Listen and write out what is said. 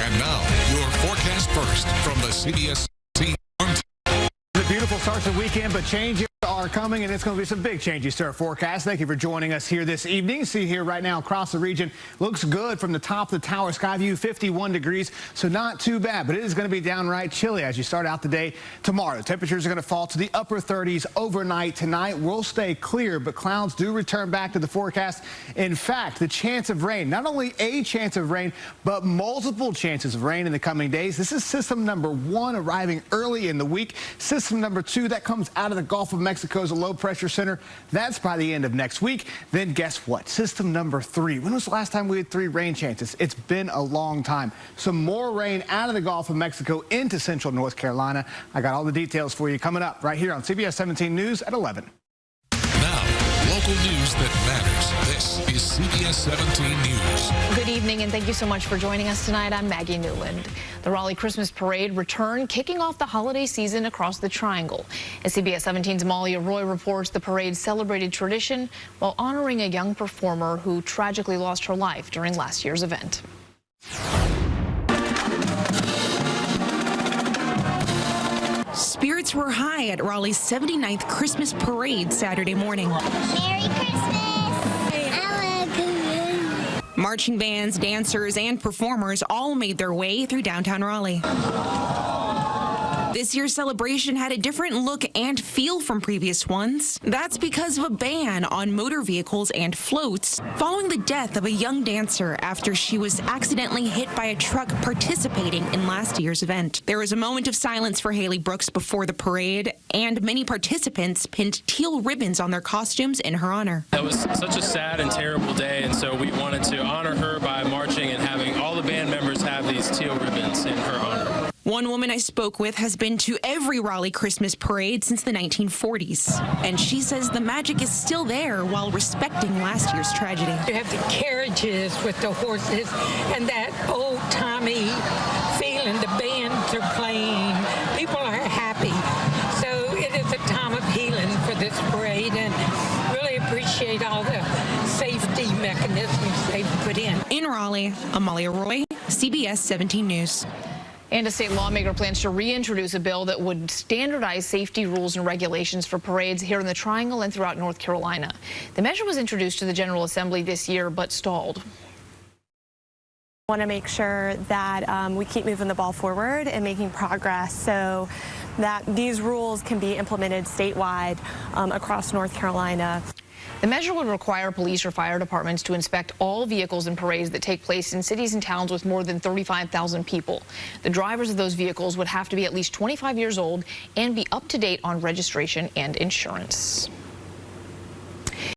And now, your forecast first from the CBS team. The beautiful start to the weekend, but changes are coming, and it's going to be some big changes to our forecast. Thank you for joining us here this evening. See here right now across the region, looks good from the top of the tower sky view, 51 degrees, so not too bad, but it is going to be downright chilly as you start out the day tomorrow. Temperatures are going to fall to the upper 30s overnight. Tonight will stay clear, but clouds do return back to the forecast. In fact, the chance of rain, not only a chance of rain, but multiple chances of rain in the coming days. This is system number 1 arriving early in the week. System number 2, that comes out of the Gulf of Mexico's a low pressure center. That's by the end of next week. Then guess what? System number 3. When was the last time we had 3 rain chances? It's been a long time. Some more rain out of the Gulf of Mexico into central North Carolina. I got all the details for you coming up right here on CBS 17 News at 11. Now, local news that matters. This is CBS 17 News. Good evening, and thank you so much for joining us tonight. I'm Maggie Newland. The Raleigh Christmas Parade returned, kicking off the holiday season across the Triangle. As CBS 17's Malia Roy reports, the parade celebrated tradition while honoring a young performer who tragically lost her life during last year's event. Spirits were high at Raleigh's 79th Christmas Parade Saturday morning. Merry Christmas! Marching bands, dancers, and performers all made their way through downtown Raleigh. This year's celebration had a different look and feel from previous ones. That's because of a ban on motor vehicles and floats following the death of a young dancer after she was accidentally hit by a truck participating in last year's event. There was a moment of silence for Haley Brooks before the parade, and many participants pinned teal ribbons on their costumes in her honor. That was such a sad and terrible day, and so we wanted to honor her by marching and having all the band members have these teal ribbons in her honor. One woman I spoke with has been to every Raleigh Christmas parade since the 1940s, and she says the magic is still there while respecting last year's tragedy. You have the carriages with the horses and that old-timey feeling. The bands are playing. People are happy. So it is a time of healing for this parade, and really appreciate all the safety mechanisms they've put in. In Raleigh, Amalia Roy, CBS 17 News. And a state lawmaker plans to reintroduce a bill that would standardize safety rules and regulations for parades here in the Triangle and throughout North Carolina. The measure was introduced to the General Assembly this year, but stalled. I want to make sure that we keep moving the ball forward and making progress so that these rules can be implemented statewide across North Carolina. The measure would require police or fire departments to inspect all vehicles and parades that take place in cities and towns with more than 35,000 people. The drivers of those vehicles would have to be at least 25 years old and be up to date on registration and insurance.